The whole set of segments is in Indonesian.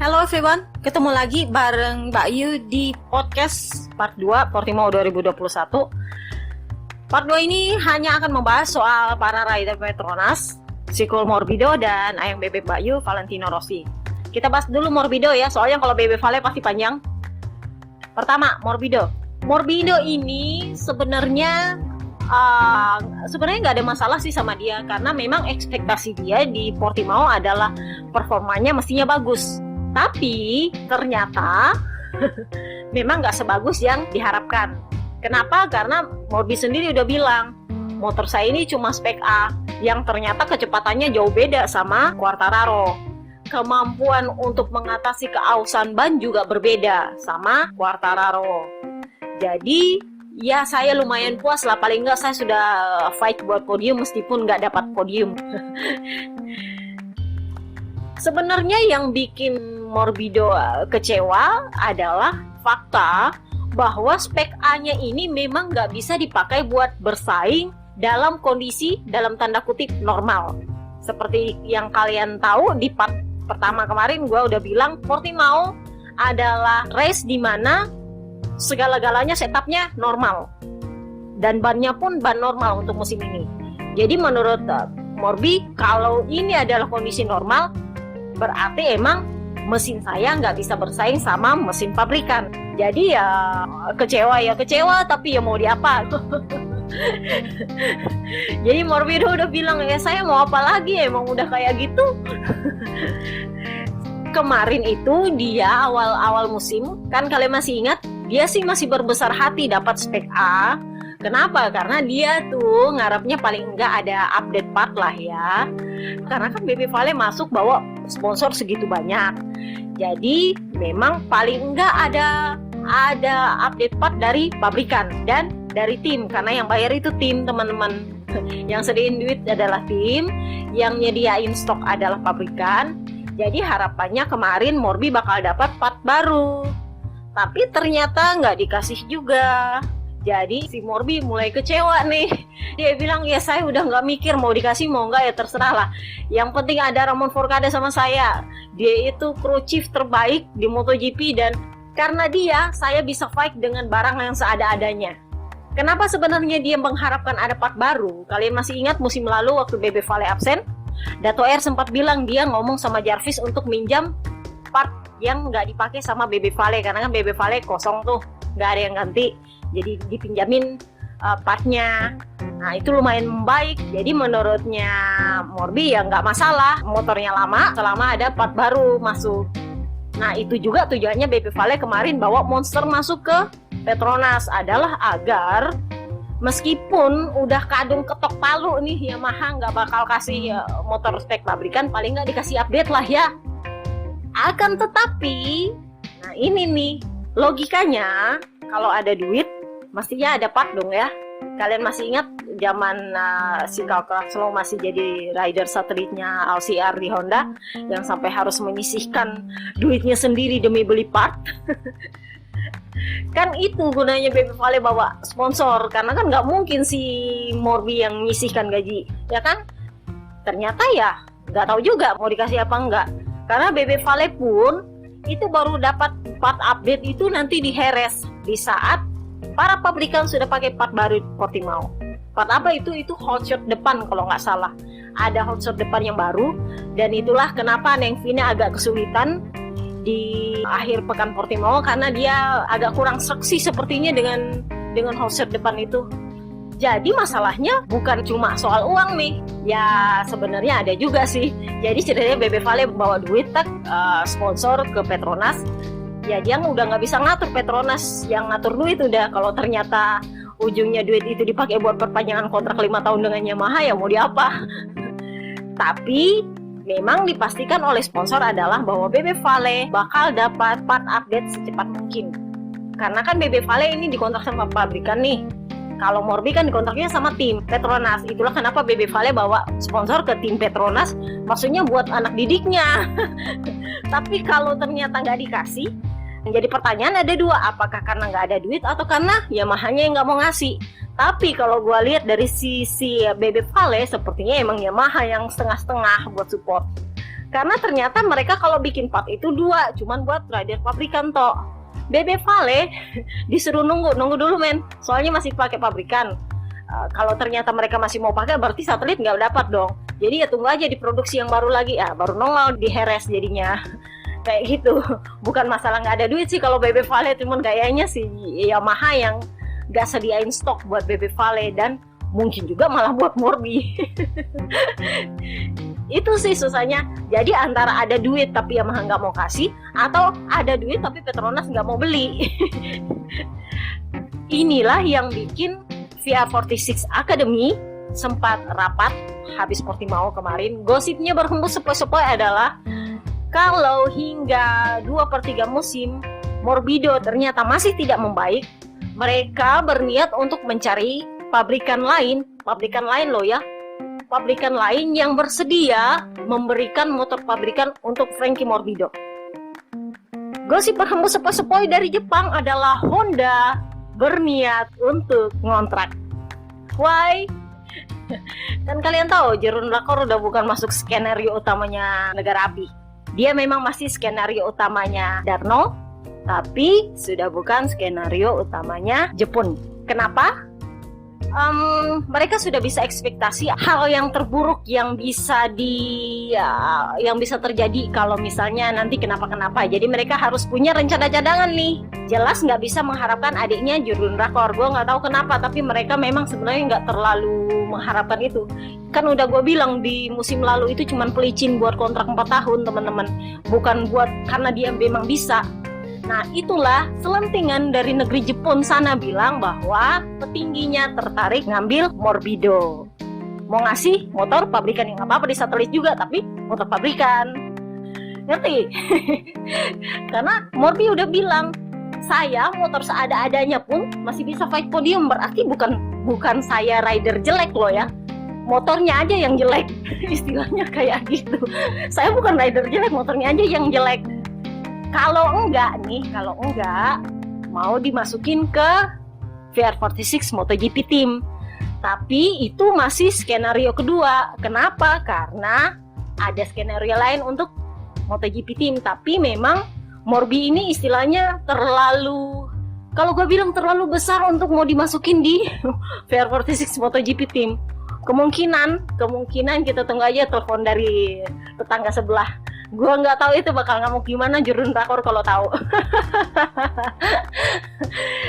Hello everyone, ketemu lagi bareng Mbak Yu di podcast part 2 Portimao 2021. Part 2 ini hanya akan membahas soal para rider Petronas, Ciclo Morbido dan ayang bebek Mbak Yu, Valentino Rossi. Kita bahas dulu Morbido ya, soalnya kalau bebek Vale pasti panjang. Pertama, Morbido. Morbido ini sebenarnya nggak ada masalah sih sama dia, karena memang ekspektasi dia di Portimao adalah performanya mestinya bagus. Tapi ternyata memang nggak sebagus yang diharapkan. Kenapa? Karena Morbi sendiri udah bilang motor saya ini cuma spek A, yang ternyata kecepatannya jauh beda sama Quartararo. Kemampuan untuk mengatasi keausan ban juga berbeda sama Quartararo. Jadi ya saya lumayan puas lah, paling nggak saya sudah fight buat podium meskipun nggak dapat podium. Sebenarnya yang bikin Morbido kecewa adalah fakta bahwa spek A-nya ini memang nggak bisa dipakai buat bersaing dalam kondisi dalam tanda kutip normal. Seperti yang kalian tahu di part pertama kemarin gue udah bilang Portimao adalah race di mana segala-galanya setupnya normal dan bannya pun ban normal untuk musim ini. Jadi menurut Morbi, kalau ini adalah kondisi normal, berarti emang mesin saya nggak bisa bersaing sama mesin pabrikan. Jadi ya kecewa, tapi ya mau diapa. Jadi Morbido udah bilang, ya saya mau apa lagi, emang udah kayak gitu. Kemarin itu dia awal musim, kan kalian masih ingat, dia sih masih berbesar hati dapat spek A. Kenapa? Karena dia tuh ngarepnya paling enggak ada update part lah ya. Karena kan BB Vale masuk bawa sponsor segitu banyak. Jadi memang paling enggak ada update part dari pabrikan dan dari tim, karena yang bayar itu tim, teman-teman. Yang sediain duit adalah tim, yang nyediain stok adalah pabrikan. Jadi harapannya kemarin Morbi bakal dapat part baru. Tapi ternyata nggak dikasih juga. Jadi si Morbi mulai kecewa nih. Dia bilang, ya saya udah nggak mikir mau dikasih mau nggak, ya terserah lah. Yang penting ada Ramon Forcada sama saya. Dia itu crew chief terbaik di MotoGP, dan karena dia saya bisa fight dengan barang yang seada-adanya. Kenapa sebenarnya dia mengharapkan ada part baru? Kalian masih ingat musim lalu waktu BB Vale absen, Dato R sempat bilang dia ngomong sama Jarvis untuk minjam part yang nggak dipakai sama BB Vale, karena kan BB Vale kosong tuh, nggak ada yang ganti. Jadi dipinjamin partnya. Nah itu lumayan baik. Jadi menurutnya Morbi ya nggak masalah, motornya lama selama ada part baru masuk. Nah itu juga tujuannya BB Vale kemarin bawa Monster masuk ke Petronas adalah agar meskipun udah kadung ketok palu nih Yamaha nggak bakal kasih motor spek pabrikan, paling nggak dikasih update lah ya. Akan tetapi, nah ini nih logikanya, kalau ada duit mestinya ada part dong ya. Kalian masih ingat zaman si Cal Crutchlow masih jadi rider satelitnya LCR di Honda, yang sampai harus menyisihkan duitnya sendiri demi beli part. Kan itu gunanya BB Vale bawa sponsor, karena kan nggak mungkin si Morbi yang menyisihkan gaji, ya kan? Ternyata ya nggak tahu juga mau dikasih apa enggak, karena BB Vale pun itu baru dapat part update itu nanti di Jerez di saat para pabrikan sudah pakai part baru Portimao. Part apa itu? Itu hot shot depan kalau nggak salah. Ada hot shot depan yang baru, dan itulah kenapa Neng Vina agak kesulitan di akhir pekan Portimao, karena dia agak kurang seksi sepertinya dengan hot shot depan itu. Jadi masalahnya bukan cuma soal uang nih. Ya sebenarnya ada juga sih. Jadi ceritanya BB Vale bawa duit sponsor ke Petronas. Ya dia udah nggak bisa ngatur, Petronas yang ngatur duit udah. Kalau ternyata ujungnya duit itu dipakai buat perpanjangan kontrak 5 tahun dengan Yamaha, ya mau diapa. Tapi memang dipastikan oleh sponsor adalah bahwa BB Vale bakal dapat part update secepat mungkin. Karena kan BB Vale ini dikontrak sama pabrikan nih. Kalau Morbi kan dikontraknya sama tim Petronas. Itulah kenapa BB Vale bawa sponsor ke tim Petronas, maksudnya buat anak didiknya. Tapi kalau ternyata nggak dikasih, jadi pertanyaan ada dua, apakah karena nggak ada duit atau karena Yamaha-nya yang nggak mau ngasih. Tapi kalau gue lihat dari sisi BB Vale, sepertinya emang Yamaha yang setengah-setengah buat support. Karena ternyata mereka kalau bikin part itu 2, cuman buat rider pabrikan toh. Bebe Vale disuruh nunggu dulu men, soalnya masih pakai pabrikan. Kalau ternyata mereka masih mau pakai, berarti satelit nggak dapat dong. Jadi ya tunggu aja diproduksi yang baru lagi, baru nongol di Heres jadinya. Kayak gitu. Bukan masalah nggak ada duit sih kalau Bebe Vale, cuman kayaknya si Yamaha yang nggak sediain stok buat Bebe Vale, dan mungkin juga malah buat Morbi. Itu sih susahnya. Jadi antara ada duit tapi Yamaha nggak mau kasih, atau ada duit tapi Petronas nggak mau beli. Inilah yang bikin VR46 Academy sempat rapat habis Portimao kemarin. Gosipnya berhembus sepoi-sepoi adalah kalau hingga 2/3 musim Morbido ternyata masih tidak membaik, mereka berniat untuk mencari pabrikan lain loh ya, pabrikan lain yang bersedia memberikan motor pabrikan untuk Frankie Morbido. Gosip berhembus sepoi-sepoi dari Jepang adalah Honda berniat untuk ngontrak. Why? Kan kalian tahu Jeroen Lakor udah bukan masuk skenario utamanya Negara Api. Dia memang masih skenario utamanya Darno, tapi sudah bukan skenario utamanya Jepun. Kenapa? Mereka sudah bisa ekspektasi hal yang terburuk yang bisa terjadi kalau misalnya nanti kenapa-kenapa. Jadi mereka harus punya rencana cadangan nih. Jelas nggak bisa mengharapkan adiknya Jeroen Lakor. Gue nggak tahu kenapa, tapi mereka memang sebenarnya nggak terlalu mengharapkan itu. Kan udah gue bilang di musim lalu itu cuma pelicin buat kontrak 4 tahun teman-teman, bukan buat karena dia memang bisa. Nah itulah selentingan dari negeri Jepun sana bilang bahwa petingginya tertarik ngambil Morbido. Mau ngasih motor pabrikan, yang nggak apa-apa di satelit juga, tapi motor pabrikan. Ngerti? Karena Morbi udah bilang, saya motor seada-adanya pun masih bisa fight podium. Berarti bukan saya rider jelek loh ya, motornya aja yang jelek. Istilahnya kayak gitu. Saya bukan rider jelek, motornya aja yang jelek. Kalau enggak mau dimasukin ke VR46 MotoGP Team. Tapi itu masih skenario kedua. Kenapa? Karena ada skenario lain untuk MotoGP Team. Tapi memang Morbi ini istilahnya terlalu, kalau gue bilang terlalu besar untuk mau dimasukin di VR46 MotoGP Team. Kemungkinan kita tunggu aja telepon dari tetangga sebelah. Gue nggak tahu itu bakal ngamuk gimana Jeroen Lakor kalau tahu.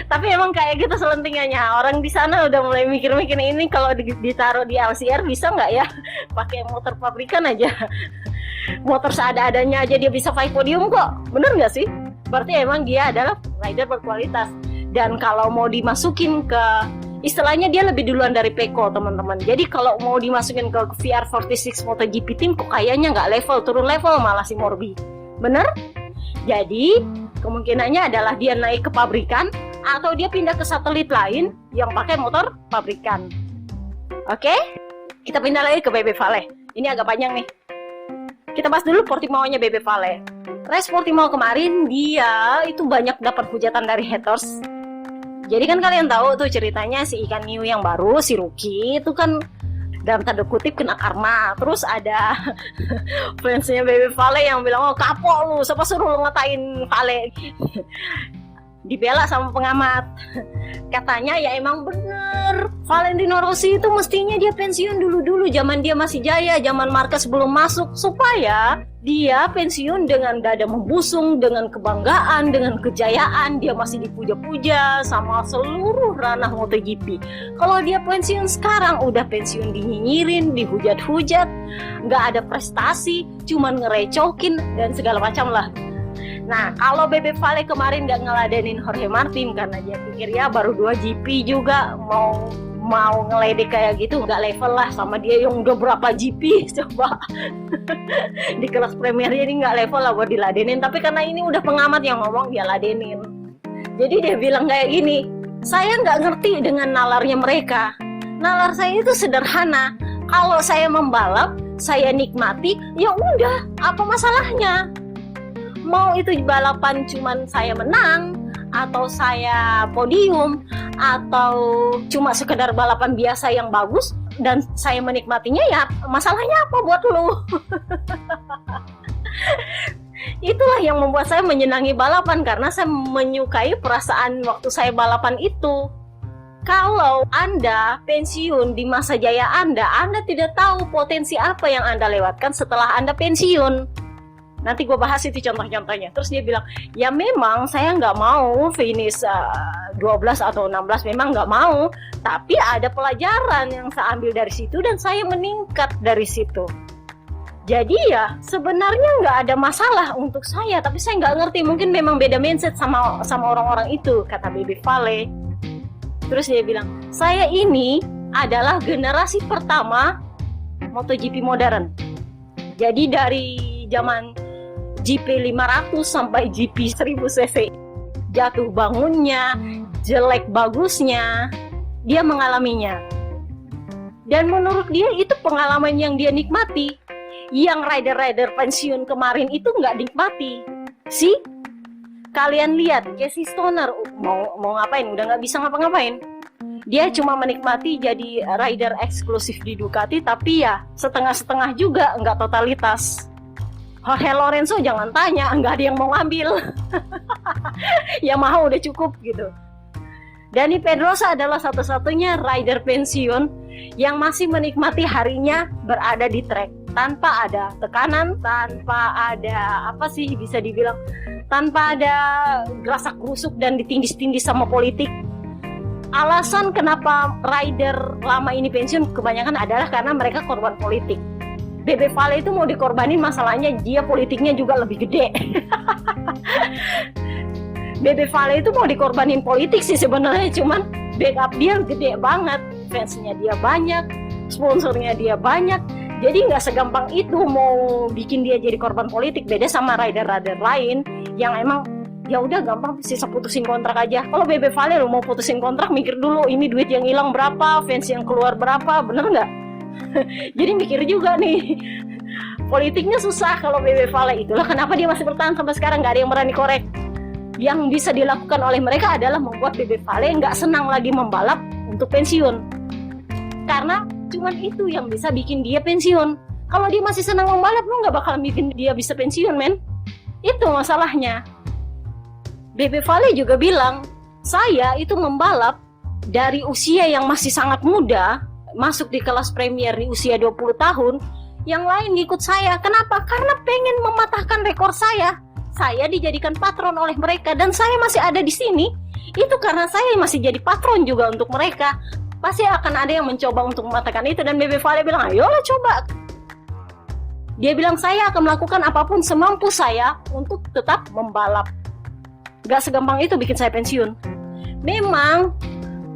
Tapi emang kayak gitu selentingannya. Orang di sana udah mulai mikir-mikir ini kalau ditaruh di LCR bisa nggak ya? Pakai motor pabrikan aja. Motor seada-adanya aja dia bisa fight podium kok. Bener nggak sih? Berarti emang dia adalah rider berkualitas. Dan kalau mau dimasukin ke, istilahnya dia lebih duluan dari Peko teman-teman. Jadi kalau mau dimasukin ke VR46 MotoGP Team kok kayaknya nggak turun level malah si Morbi. Bener? Jadi kemungkinannya adalah dia naik ke pabrikan atau dia pindah ke satelit lain yang pakai motor pabrikan. Oke? Kita pindah lagi ke Bebe Vale. Ini agak panjang nih. Kita bahas dulu Portimao-nya Bebe Vale. Race Portimao kemarin dia itu banyak dapat hujatan dari haters. Jadi kan kalian tahu tuh ceritanya si ikan hiu yang baru, si Rookie itu kan dalam tanda kutip kena karma. Terus ada fansnya Bebe Vale yang bilang, oh kapok lu, siapa suruh lu ngatain Vale. Dibela sama pengamat. Katanya ya emang bener, Valentino Rossi itu mestinya dia pensiun dulu zaman dia masih jaya, zaman Marquez belum masuk, supaya dia pensiun dengan dada membusung, dengan kebanggaan, dengan kejayaan. Dia masih dipuja-puja sama seluruh ranah MotoGP. Kalau dia pensiun sekarang, udah pensiun dinyinyirin, dihujat-hujat, nggak ada prestasi, cuman ngerecokin dan segala macam lah. Nah, kalau Bebe Vale kemarin nggak ngeladenin Jorge Martin karena dia pikir ya baru 2 GP juga mau ngeledek kayak gitu, nggak level lah sama dia yang udah berapa GP coba. Di kelas Premier ini nggak level lah buat diladenin. Tapi karena ini udah pengamat yang ngomong, dia ladenin. Jadi dia bilang kayak gini, saya nggak ngerti dengan nalarnya mereka. Nalar saya itu sederhana. Kalau saya membalap, saya nikmati, ya udah, apa masalahnya? Mau itu balapan cuman saya menang, atau saya podium, atau cuma sekedar balapan biasa yang bagus, dan saya menikmatinya, ya masalahnya apa buat lu? Itulah yang membuat saya menyenangi balapan, karena saya menyukai perasaan waktu saya balapan itu. Kalau Anda pensiun di masa jaya Anda tidak tahu potensi apa yang Anda lewatkan setelah Anda pensiun. Nanti gue bahas itu contoh-contohnya. Terus dia bilang, ya memang saya nggak mau finish 12 atau 16, memang nggak mau. Tapi ada pelajaran yang saya ambil dari situ dan saya meningkat dari situ. Jadi ya sebenarnya nggak ada masalah untuk saya, tapi saya nggak ngerti, mungkin memang beda mindset sama orang-orang itu, kata Bebe Vale. Terus dia bilang, saya ini adalah generasi pertama MotoGP modern. Jadi dari zaman GP 500 sampai GP 1000 cc, jatuh bangunnya, jelek bagusnya, dia mengalaminya. Dan menurut dia itu pengalaman yang dia nikmati. Yang rider-rider pensiun kemarin itu nggak nikmati. Sih, kalian lihat Casey Stoner mau ngapain? Udah nggak bisa ngapa-ngapain. Dia cuma menikmati jadi rider eksklusif di Ducati, tapi ya setengah-setengah juga, nggak totalitas. Jorge Lorenzo jangan tanya, nggak ada yang mau ngambil. Yamaha udah cukup gitu. Dani Pedrosa adalah satu-satunya rider pensiun yang masih menikmati harinya berada di track, tanpa ada tekanan, tanpa ada bisa dibilang, tanpa ada gerasak gerusuk dan ditindis-tindis sama politik. Alasan kenapa rider lama ini pensiun kebanyakan adalah karena mereka korban politik. Bebe Vale itu mau dikorbanin, masalahnya dia politiknya juga lebih gede. Bebe Vale itu mau dikorbanin politik sih sebenarnya, cuman backup dia gede banget, fansnya dia banyak, sponsornya dia banyak. Jadi nggak segampang itu mau bikin dia jadi korban politik. Beda sama rider-rider lain yang emang ya udah gampang sisa putusin kontrak aja. Kalau Bebe Vale lo mau putusin kontrak, mikir dulu ini duit yang hilang berapa, fans yang keluar berapa, bener nggak? Jadi mikir juga nih. Politiknya susah kalau Bebe Vale. Itulah kenapa dia masih bertahan sampai sekarang, nggak ada yang berani korek. Yang bisa dilakukan oleh mereka adalah membuat Bebe Vale nggak senang lagi membalap untuk pensiun. Karena cuman itu yang bisa bikin dia pensiun. Kalau dia masih senang membalap, lu nggak bakal bikin dia bisa pensiun, men. Itu masalahnya. Bebe Vale juga bilang, saya itu membalap dari usia yang masih sangat muda, masuk di kelas premier di usia 20 tahun, yang lain ngikut saya. Kenapa? Karena pengen mematahkan rekor saya. Saya dijadikan patron oleh mereka dan saya masih ada di sini. Itu karena saya masih jadi patron juga untuk mereka. Pasti akan ada yang mencoba untuk mematahkan itu, dan Bebe Vale bilang, ayolah coba. Dia bilang, saya akan melakukan apapun semampu saya untuk tetap membalap. Gak segampang itu bikin saya pensiun. Memang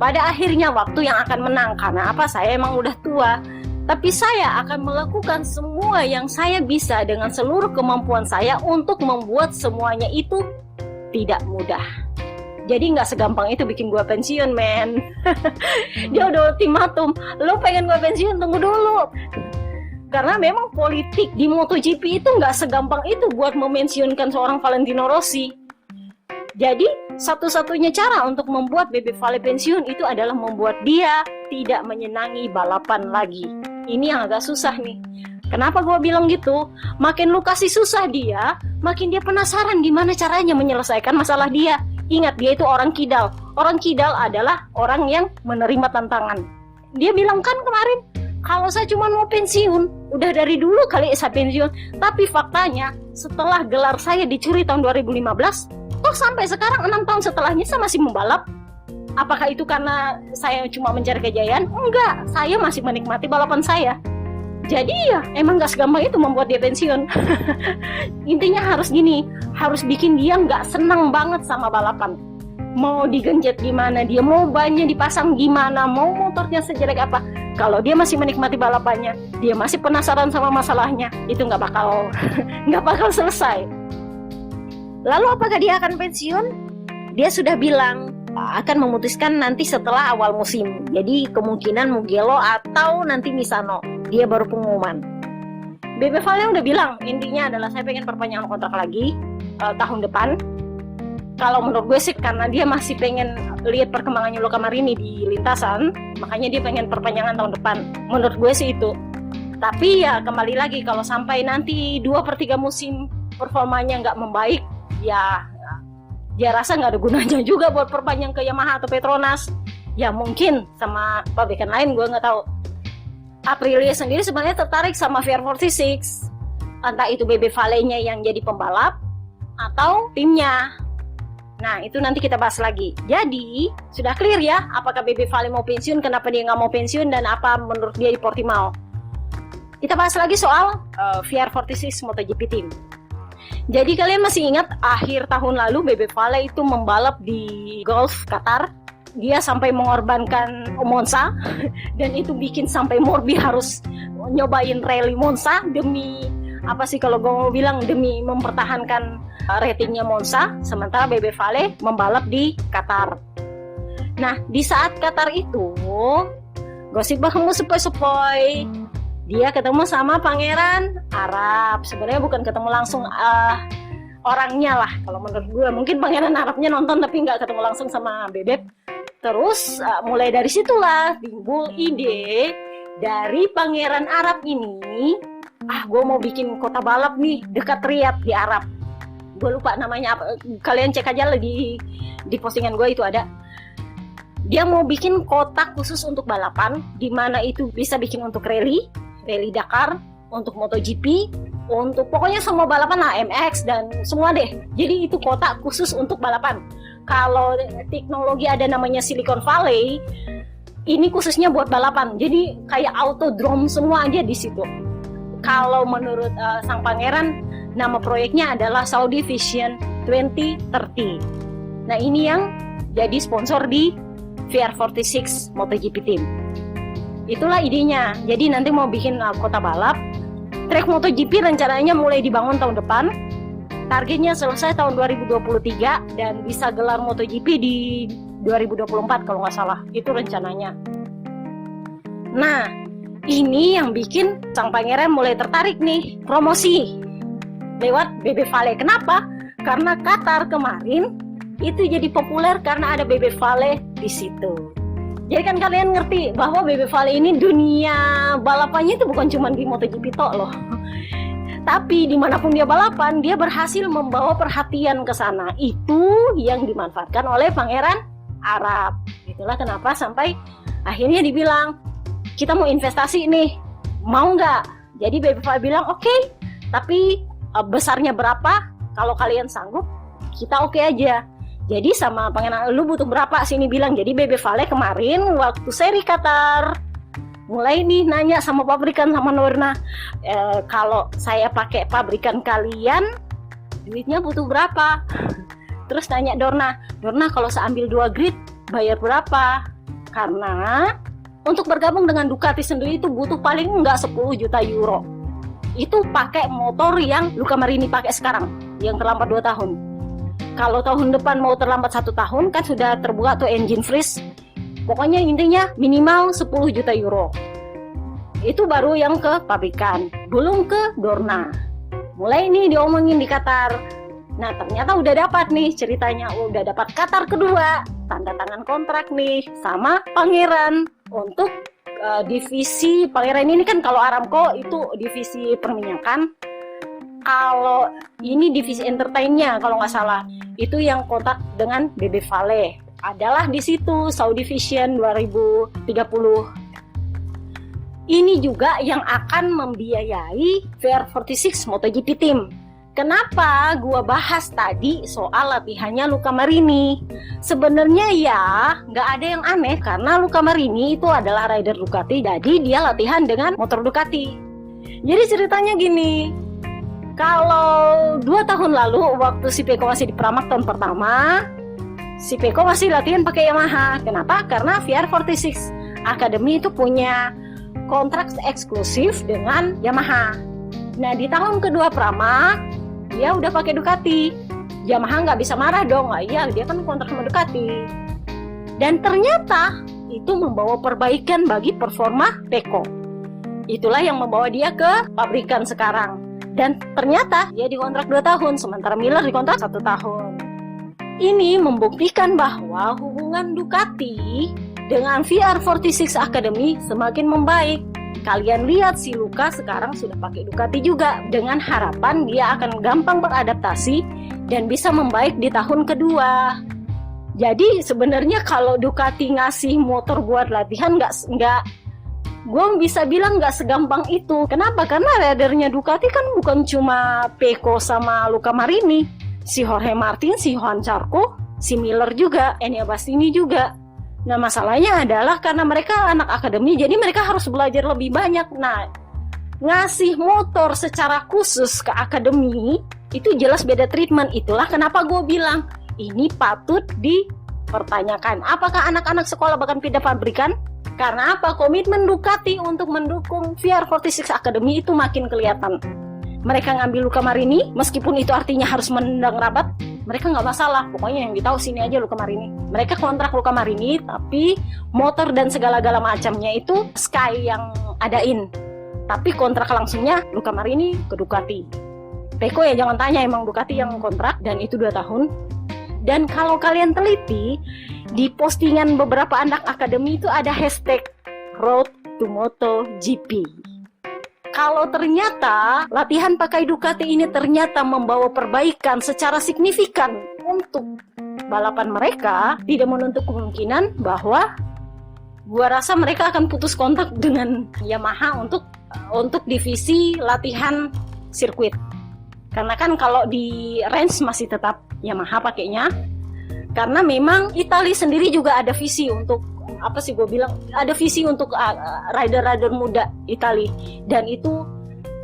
pada akhirnya waktu yang akan menang, karena saya emang udah tua. Tapi saya akan melakukan semua yang saya bisa dengan seluruh kemampuan saya untuk membuat semuanya itu tidak mudah. Jadi nggak segampang itu bikin gue pensiun, men. Dia udah ultimatum, lo pengen gue pensiun, tunggu dulu. Karena memang politik di MotoGP itu nggak segampang itu buat memensiunkan seorang Valentino Rossi. Jadi satu-satunya cara untuk membuat Bebe Vale pensiun itu adalah membuat dia tidak menyenangi balapan lagi. Ini yang agak susah nih. Kenapa gue bilang gitu? Makin lu kasih susah dia, makin dia penasaran gimana caranya menyelesaikan masalah dia. Ingat, dia itu orang kidal. Orang kidal adalah orang yang menerima tantangan. Dia bilang kan kemarin, kalau saya cuma mau pensiun, udah dari dulu kali saya pensiun. Tapi faktanya, setelah gelar saya dicuri tahun 2015, toh sampai sekarang 6 tahun setelahnya saya masih membalap. Apakah itu karena saya cuma mencari kejayaan? Enggak, saya masih menikmati balapan saya. Jadi ya emang gak segampang itu membuat dia pensiun. Intinya harus gini, harus bikin dia gak senang banget sama balapan. Mau digenjet gimana, dia mau bannya dipasang gimana, mau motornya sejelek apa, kalau dia masih menikmati balapannya, dia masih penasaran sama masalahnya, itu gak bakal selesai. Lalu apakah dia akan pensiun? Dia sudah bilang akan memutuskan nanti setelah awal musim. Jadi kemungkinan Mugello atau nanti Misano, dia baru pengumuman. Bebe Vale udah bilang, intinya adalah saya pengen perpanjangan kontrak lagi tahun depan. Kalau menurut gue sih karena dia masih pengen lihat perkembangannya Luca Marini di lintasan. makanya dia pengen perpanjangan tahun depan. Menurut gue sih itu. Tapi ya kembali lagi, kalau sampai nanti 2/3 musim performanya nggak membaik, ya dia rasa nggak ada gunanya juga buat perpanjang ke Yamaha atau Petronas. Ya mungkin sama pabrikan lain, gue nggak tahu. Aprilia sendiri sebenarnya tertarik sama VR46, entah itu BB Vale-nya yang jadi pembalap atau timnya. Nah itu nanti kita bahas lagi. Jadi sudah clear ya, apakah BB Vale mau pensiun, kenapa dia nggak mau pensiun, dan apa menurut dia di Portimao. Kita bahas lagi soal VR46 MotoGP Team. Jadi kalian masih ingat akhir tahun lalu BB Vale itu membalap di Gulf Qatar. Dia sampai mengorbankan Monza dan itu bikin sampai Morbi harus nyobain rally Monza demi apa sih kalau gue mau bilang, demi mempertahankan ratingnya Monza, sementara BB Vale membalap di Qatar. Nah di saat Qatar itu gosip bahwa sepoi-sepoi dia ketemu sama pangeran Arab. Sebenarnya bukan ketemu langsung orangnya lah kalau menurut gue. Mungkin pangeran Arabnya nonton tapi nggak ketemu langsung sama Bebek. Terus mulai dari situlah timbul ide dari pangeran Arab ini. Gue mau bikin kota balap nih dekat Riyadh di Arab. Gue lupa namanya apa. Kalian cek aja lagi di postingan gue itu ada. Dia mau bikin kota khusus untuk balapan, di mana itu bisa bikin untuk rally Dakar, untuk MotoGP, untuk pokoknya semua balapan lah, MX dan semua deh. Jadi itu kota khusus untuk balapan. Kalau teknologi ada namanya Silicon Valley, ini khususnya buat balapan. Jadi kayak autodrome semua aja di situ. Kalau menurut sang pangeran, nama proyeknya adalah Saudi Vision 2030. Nah ini yang jadi sponsor di VR46 MotoGP Team. Itulah idenya. Jadi nanti mau bikin kota balap. Track MotoGP rencananya mulai dibangun tahun depan. Targetnya selesai tahun 2023 dan bisa gelar MotoGP di 2024 kalau nggak salah. Itu rencananya. Nah, ini yang bikin sang pangeran mulai tertarik nih promosi lewat BB Vale. Kenapa? Karena Qatar kemarin itu jadi populer karena ada BB Vale di situ. Jadi kan kalian ngerti bahwa BB Vale ini dunia balapannya itu bukan cuma di MotoGP tok loh. Tapi dimanapun dia balapan, dia berhasil membawa perhatian ke sana. Itu yang dimanfaatkan oleh pangeran Arab. Itulah kenapa sampai akhirnya dibilang, kita mau investasi nih, mau nggak? Jadi BB Vale bilang oke, tapi besarnya berapa? Kalau kalian sanggup, kita oke aja. Jadi sama pangeran, lu butuh berapa sini bilang. Jadi BB Vale kemarin waktu seri Qatar mulai nih nanya sama pabrikan, sama Dorna, kalau saya pakai pabrikan kalian duitnya butuh berapa? Terus tanya Dorna kalau saya ambil 2 grid bayar berapa? Karena untuk bergabung dengan Ducati sendiri itu butuh paling enggak 10 juta euro. Itu pakai motor yang Luca Marini pakai sekarang, yang terlambat 2 tahun. Kalau tahun depan mau terlambat 1 tahun kan sudah terbuka tuh engine freeze. Pokoknya intinya minimal 10 juta euro. Itu baru yang ke pabrikan, belum ke Dorna. Mulai nih diomongin di Qatar. Nah ternyata udah dapat nih ceritanya, udah dapat Qatar kedua, tanda tangan kontrak nih sama pangeran untuk divisi pangeran ini kan. Kalau Aramco itu divisi perminyakan, kalau ini divisi entertainnya kalau nggak salah, itu yang kontak dengan BB Vale adalah di situ Saudi Vision 2030. Ini juga yang akan membiayai VR46 MotoGP Team. Kenapa gua bahas tadi soal latihannya Luca Marini? Sebenarnya ya nggak ada yang aneh karena Luca Marini itu adalah rider Ducati, jadi dia latihan dengan motor Ducati. Jadi ceritanya gini, kalau 2 tahun lalu waktu si Peko masih di Pramac tahun pertama, si Peko masih latihan pakai Yamaha. Kenapa? Karena VR46 Academy itu punya kontrak eksklusif dengan Yamaha. Nah di tahun kedua Pramac dia udah pakai Ducati. Yamaha nggak bisa marah dong, iya dia kan kontrak sama Ducati. Dan ternyata itu membawa perbaikan bagi performa Peko. Itulah yang membawa dia ke pabrikan sekarang. Dan ternyata dia dikontrak 2 tahun, sementara Miller dikontrak 1 tahun. Ini membuktikan bahwa hubungan Ducati dengan VR46 Academy semakin membaik. Kalian lihat si Luka sekarang sudah pakai Ducati juga, dengan harapan dia akan gampang beradaptasi dan bisa membaik di tahun kedua. Jadi sebenarnya kalau Ducati ngasih motor buat latihan gue bisa bilang nggak segampang itu. Kenapa? Karena ridernya Ducati kan bukan cuma Pecco sama Luca Marini, si Jorge Martin, si Johan Zarco, si Miller juga, Enea Bastianini juga. Nah masalahnya adalah karena mereka anak akademi, jadi mereka harus belajar lebih banyak. Nah ngasih motor secara khusus ke akademi itu jelas beda treatment. Itulah kenapa gue bilang ini patut dipertanyakan. Apakah anak-anak sekolah bahkan pindah pabrikan? Karena apa? Komitmen Ducati untuk mendukung VR46 Academy itu makin kelihatan. Mereka ngambil Luca Marini, meskipun itu artinya harus menendang rabat, mereka nggak masalah. Pokoknya yang ditahu sini aja Luca Marini. Mereka kontrak Luca Marini, tapi motor dan segala-gala macamnya itu Sky yang adain. Tapi kontrak langsungnya Luca Marini ke Ducati. Pecco ya jangan tanya, emang Ducati yang kontrak, dan itu 2 tahun. Dan kalau kalian teliti, di postingan beberapa anak akademi itu ada hashtag Road to MotoGP. Kalau ternyata latihan pakai Ducati ini ternyata membawa perbaikan secara signifikan untuk balapan mereka, tidak menutup kemungkinan bahwa gua rasa mereka akan putus kontak dengan Yamaha untuk divisi latihan sirkuit. Karena kan kalau di range masih tetap Yamaha pakainya. Karena memang Italia sendiri juga ada visi untuk ada visi untuk rider-rider muda Italia, dan itu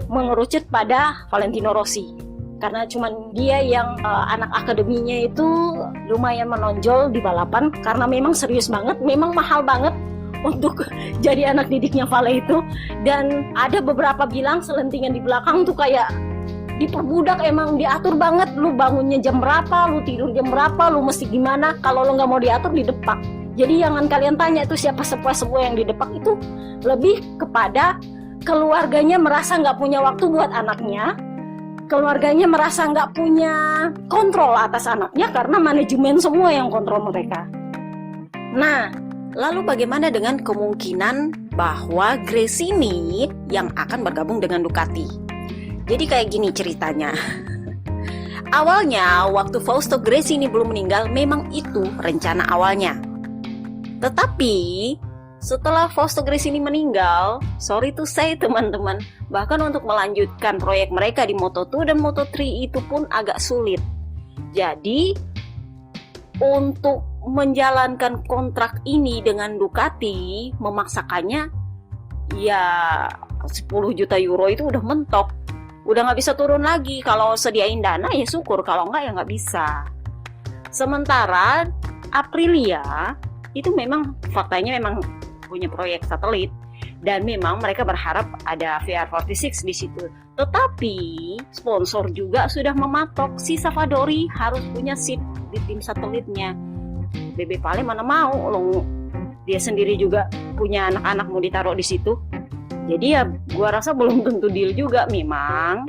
mengerucut pada Valentino Rossi. Karena cuman dia yang anak akademinya itu lumayan menonjol di balapan, karena memang serius banget, memang mahal banget untuk jadi anak didiknya Vale itu. Dan ada beberapa bilang selentingan di belakang tuh kayak diperbudak, emang diatur banget, lu bangunnya jam berapa, lu tidur jam berapa, lu mesti gimana, kalau lu nggak mau diatur didepak. Jadi jangan kalian tanya itu siapa sepuh-sepuh yang didepak, itu lebih kepada keluarganya merasa nggak punya waktu buat anaknya, keluarganya merasa nggak punya kontrol atas anaknya karena manajemen semua yang kontrol mereka. Nah, lalu bagaimana dengan kemungkinan bahwa Gresini yang akan bergabung dengan Ducati? Jadi kayak gini ceritanya. Awalnya waktu Fausto Gresini belum meninggal, memang itu rencana awalnya. Tetapi setelah Fausto Gresini meninggal, sorry to say teman-teman, bahkan untuk melanjutkan proyek mereka di Moto2 dan Moto3 itu pun agak sulit. Jadi untuk menjalankan kontrak ini dengan Ducati, memaksakannya ya 10 juta euro itu udah mentok. Udah gak bisa turun lagi. Kalau sediain dana ya syukur, kalau enggak ya gak bisa. Sementara Aprilia itu memang faktanya memang punya proyek satelit, dan memang mereka berharap ada VR46 di situ. Tetapi sponsor juga sudah mematok si Savadori harus punya seat di tim satelitnya. BB Vale mana mau loh, dia sendiri juga punya anak-anak mau ditaruh di situ. Jadi ya gua rasa belum tentu deal juga. Memang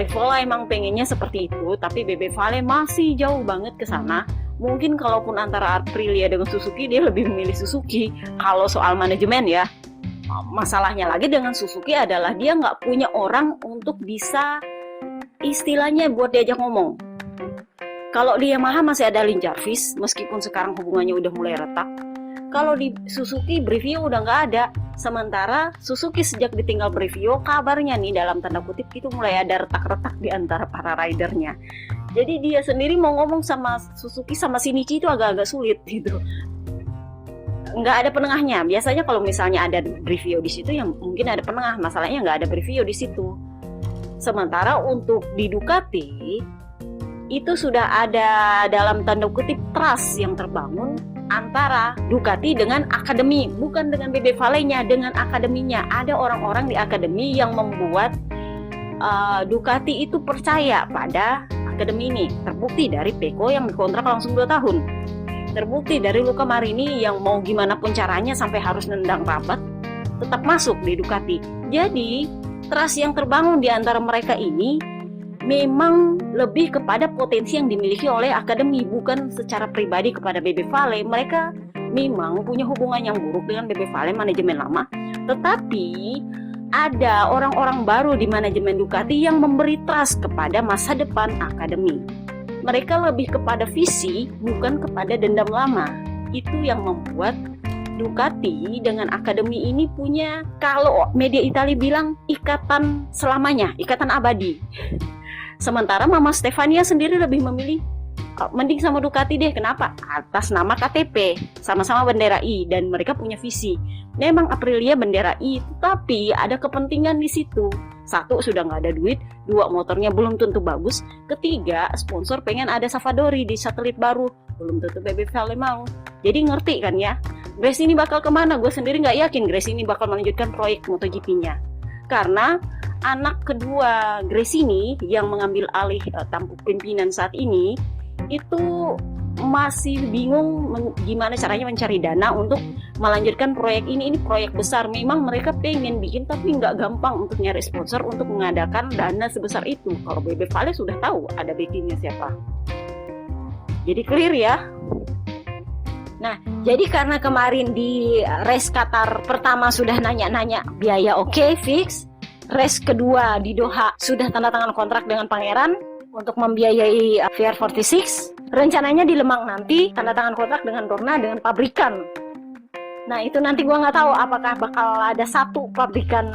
Rivola emang pengennya seperti itu, tapi BB Vale masih jauh banget ke sana. Mungkin kalaupun antara Aprilia dengan Suzuki, dia lebih memilih Suzuki kalau soal manajemen ya. Masalahnya lagi dengan Suzuki adalah dia nggak punya orang untuk bisa istilahnya buat diajak ngomong. Kalau di Yamaha masih ada Lin Jarvis, meskipun sekarang hubungannya udah mulai retak. Kalau di Suzuki, Brivio udah nggak ada. Sementara Suzuki sejak ditinggal Brivio, kabarnya nih dalam tanda kutip itu mulai ada retak-retak di antara para ridernya. Jadi dia sendiri mau ngomong sama Suzuki sama Shinichi itu agak-agak sulit gitu. Nggak ada penengahnya. Biasanya kalau misalnya ada Brivio di situ, yang mungkin ada penengah. Masalahnya nggak ada Brivio di situ. Sementara untuk di Ducati itu sudah ada dalam tanda kutip trust yang terbangun antara Ducati dengan akademi, bukan dengan BB Vale-nya, dengan akademinya. Ada orang-orang di akademi yang membuat Ducati itu percaya pada akademi ini. Terbukti dari Pecco yang dikontrak langsung 2 tahun. Terbukti dari Luca Marini yang mau gimana pun caranya sampai harus nendang rabat tetap masuk di Ducati. Jadi trust yang terbangun di antara mereka ini memang lebih kepada potensi yang dimiliki oleh akademi, bukan secara pribadi kepada BB Vale. Mereka memang punya hubungan yang buruk dengan BB Vale manajemen lama, tetapi ada orang-orang baru di manajemen Ducati yang memberi trust kepada masa depan akademi. Mereka lebih kepada visi, bukan kepada dendam lama. Itu yang membuat Ducati dengan akademi ini punya, kalau media Italia bilang, ikatan selamanya, ikatan abadi. Sementara Mama Stefania sendiri lebih memilih mending sama Ducati deh. Kenapa? Atas nama KTP, sama-sama bendera I, dan mereka punya visi. Memang Aprilia bendera I, tapi ada kepentingan di situ. Satu, sudah nggak ada duit. Dua, motornya belum tentu bagus. Ketiga, sponsor pengen ada Savadori di satelit baru, belum tentu BB Vale mau. Jadi ngerti kan ya, Grace ini bakal kemana? Gue sendiri nggak yakin Grace ini bakal melanjutkan proyek MotoGP-nya, karena anak kedua Grace ini yang mengambil alih tampuk pimpinan saat ini itu masih bingung gimana caranya mencari dana untuk melanjutkan proyek ini. Ini proyek besar, memang mereka pengen bikin, tapi nggak gampang untuk nyari sponsor untuk mengadakan dana sebesar itu. Kalau BB Vale sudah tahu ada backingnya siapa, jadi clear ya. Nah, jadi karena kemarin di race Qatar pertama sudah nanya-nanya biaya, oke, fix. Race kedua di Doha sudah tanda tangan kontrak dengan Pangeran untuk membiayai VR46. Rencananya di Lemang nanti tanda tangan kontrak dengan Dorna dengan pabrikan. Nah, itu nanti gua nggak tahu apakah bakal ada satu pabrikan,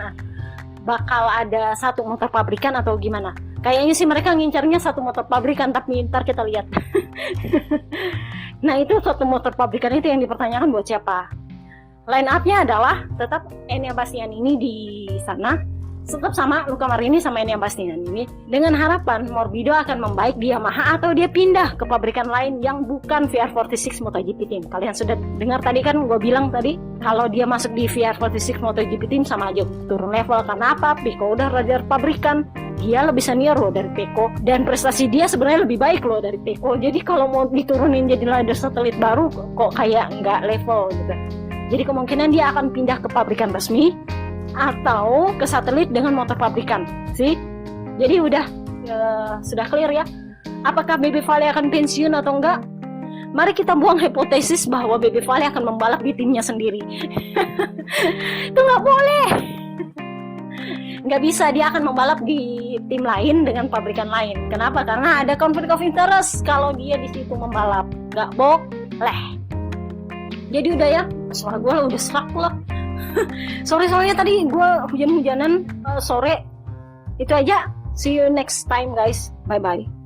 bakal ada satu motor pabrikan atau gimana. Kayaknya sih mereka ngincarnya satu motor pabrikan, tapi ntar kita lihat. Nah, itu satu motor pabrikan itu yang dipertanyakan buat siapa. Line up-nya adalah tetap Enea Bastianini di sana, tetap sama Luca Marini sama Enea Bastianini, dengan harapan Morbido akan membaik di Yamaha atau dia pindah ke pabrikan lain yang bukan VR46 MotoGP Team. Kalian sudah dengar tadi kan gue bilang tadi, kalau dia masuk di VR46 MotoGP Team sama aja turun level. Karena apa? Pecco udah rider pabrikan, dia lebih senior loh dari Pecco, dan prestasi dia sebenarnya lebih baik loh dari Pecco. Jadi kalau mau diturunin jadi rider satelit baru kok kayak nggak level gitu. Jadi kemungkinan dia akan pindah ke pabrikan resmi atau ke satelit dengan motor pabrikan sih. Jadi sudah clear ya, apakah BB Vale akan pensiun atau enggak. Mari kita buang hipotesis bahwa BB Vale akan membalap di timnya sendiri. Itu nggak boleh, nggak bisa. Dia akan membalap di tim lain dengan pabrikan lain. Kenapa? Karena ada conflict of interest kalau dia di situ membalap, nggak boleh. Jadi udah ya, suara gue udah serak pula. Soalnya tadi gue hujan-hujanan sore. Itu aja. See you next time guys. Bye bye.